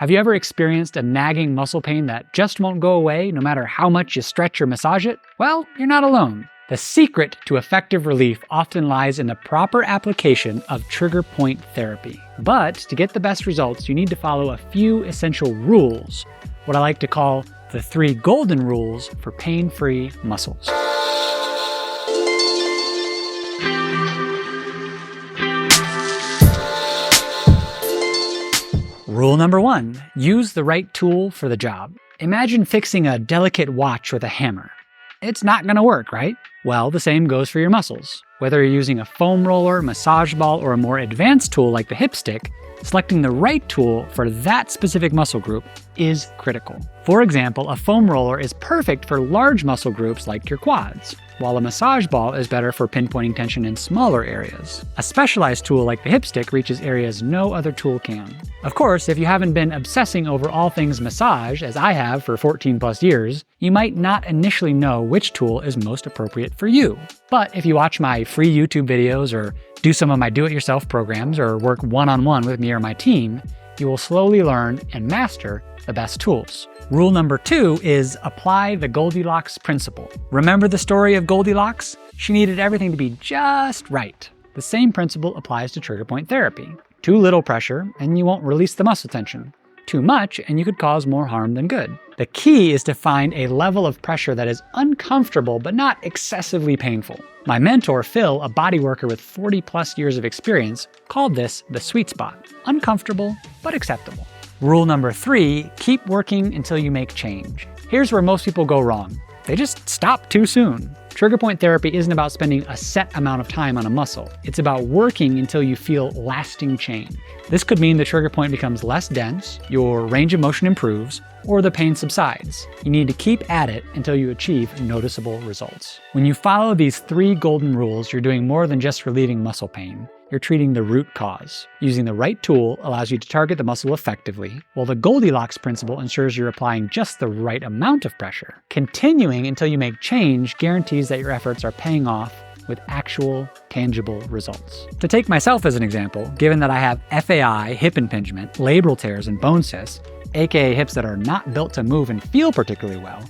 Have you ever experienced a nagging muscle pain that just won't go away no matter how much you stretch or massage it? Well, you're not alone. The secret to effective relief often lies in the proper application of trigger point therapy. But to get the best results, you need to follow a few essential rules, what I like to call the 3 golden rules for pain-free muscles. Rule number 1, use the right tool for the job. Imagine fixing a delicate watch with a hammer. It's not gonna work, right? Well, the same goes for your muscles. Whether you're using a foam roller, massage ball, or a more advanced tool like the hip stick, selecting the right tool for that specific muscle group is critical. For example, a foam roller is perfect for large muscle groups like your quads, while a massage ball is better for pinpointing tension in smaller areas. A specialized tool like the hip stick reaches areas no other tool can. Of course, if you haven't been obsessing over all things massage, as I have for 14 plus years, you might not initially know which tool is most appropriate for you. But if you watch my free YouTube videos or do some of my do-it-yourself programs or work one-on-one with me or my team, you will slowly learn and master the best tools. Rule number 2 is apply the Goldilocks principle. Remember the story of Goldilocks? She needed everything to be just right. The same principle applies to trigger point therapy. Too little pressure, and you won't release the muscle tension. Too much, and you could cause more harm than good. The key is to find a level of pressure that is uncomfortable but not excessively painful. My mentor, Phil, a bodyworker with 40 plus years of experience, called this the sweet spot. Uncomfortable, but acceptable. Rule number 3, keep working until you make change. Here's where most people go wrong. They just stop too soon. Trigger point therapy isn't about spending a set amount of time on a muscle. It's about working until you feel lasting change. This could mean the trigger point becomes less dense, your range of motion improves, or the pain subsides. You need to keep at it until you achieve noticeable results. When you follow these 3 golden rules, you're doing more than just relieving muscle pain. You're treating the root cause. Using the right tool allows you to target the muscle effectively, while the Goldilocks principle ensures you're applying just the right amount of pressure. Continuing until you make change guarantees that your efforts are paying off with actual, tangible results. To take myself as an example, given that I have FAI, hip impingement, labral tears, and bone cysts, aka hips that are not built to move and feel particularly well,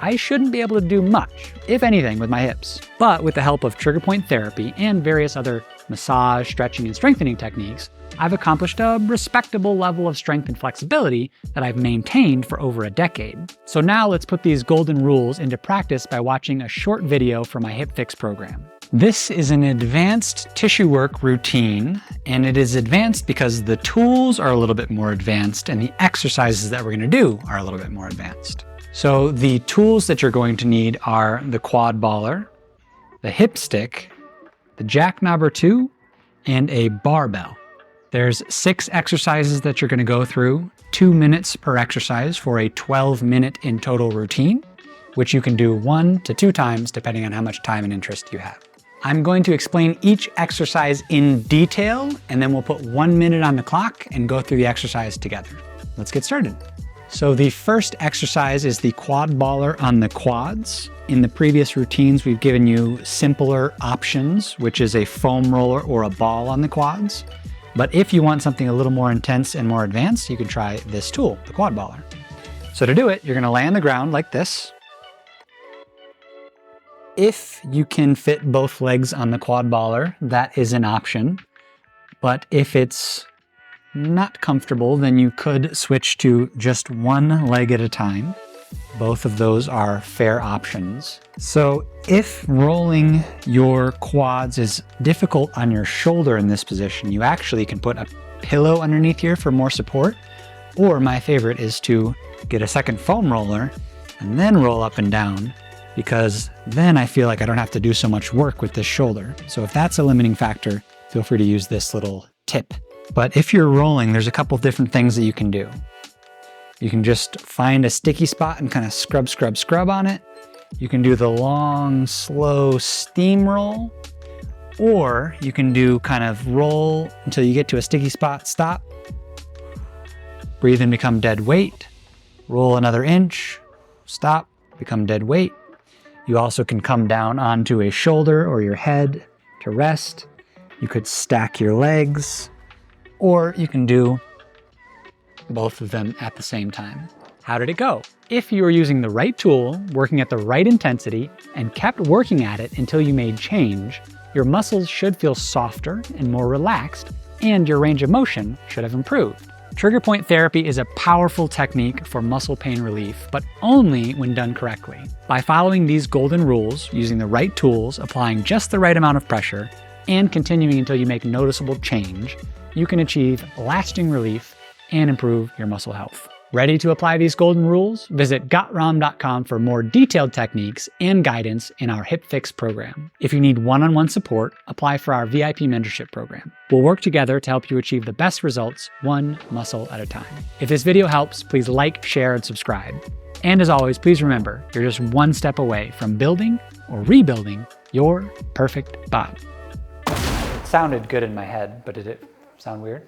I shouldn't be able to do much, if anything, with my hips. But with the help of trigger point therapy and various other massage, stretching, and strengthening techniques, I've accomplished a respectable level of strength and flexibility that I've maintained for over a decade. So now let's put these golden rules into practice by watching a short video for my Hip Fix program. This is an advanced tissue work routine, and it is advanced because the tools are a little bit more advanced and the exercises that we're going to do are a little bit more advanced. So the tools that you're going to need are the quad baller, the hip stick, the jackknobber 2, and a barbell. There's 6 exercises that you're going to go through, 2 minutes per exercise for a 12-minute in total routine, which you can do 1 to 2 times depending on how much time and interest you have. I'm going to explain each exercise in detail, and then we'll put 1 minute on the clock and go through the exercise together. Let's get started. So the first exercise is the quad baller on the quads. In the previous routines, we've given you simpler options, which is a foam roller or a ball on the quads. But if you want something a little more intense and more advanced, you can try this tool, the quad baller. So to do it, you're gonna lay on the ground like this. If you can fit both legs on the quad baller, that is an option. But if it's not comfortable, then you could switch to just one leg at a time. Both of those are fair options. So if rolling your quads is difficult on your shoulder in this position, you actually can put a pillow underneath here for more support. Or my favorite is to get a second foam roller and then roll up and down, because then I feel like I don't have to do so much work with this shoulder. So if that's a limiting factor, feel free to use this little tip. But if you're rolling, there's a couple different things that you can do. You can just find a sticky spot and kind of scrub, scrub, scrub on it. You can do the long, slow steamroll, or you can do kind of roll until you get to a sticky spot, stop, breathe and become dead weight, roll another inch, stop, become dead weight. You also can come down onto a shoulder or your head to rest. You could stack your legs, or you can do both of them at the same time. How did it go? If you were using the right tool, working at the right intensity, and kept working at it until you made change, your muscles should feel softer and more relaxed, and your range of motion should have improved. Trigger point therapy is a powerful technique for muscle pain relief, but only when done correctly. By following these golden rules, using the right tools, applying just the right amount of pressure, and continuing until you make noticeable change, you can achieve lasting relief and improve your muscle health. Ready to apply these golden rules? Visit gotrom.com for more detailed techniques and guidance in our Hip Fix program. If you need one-on-one support, apply for our VIP mentorship program. We'll work together to help you achieve the best results, one muscle at a time. If this video helps, please like, share, and subscribe. And as always, please remember, you're just one step away from building or rebuilding your perfect body. It sounded good in my head, but did it sound weird?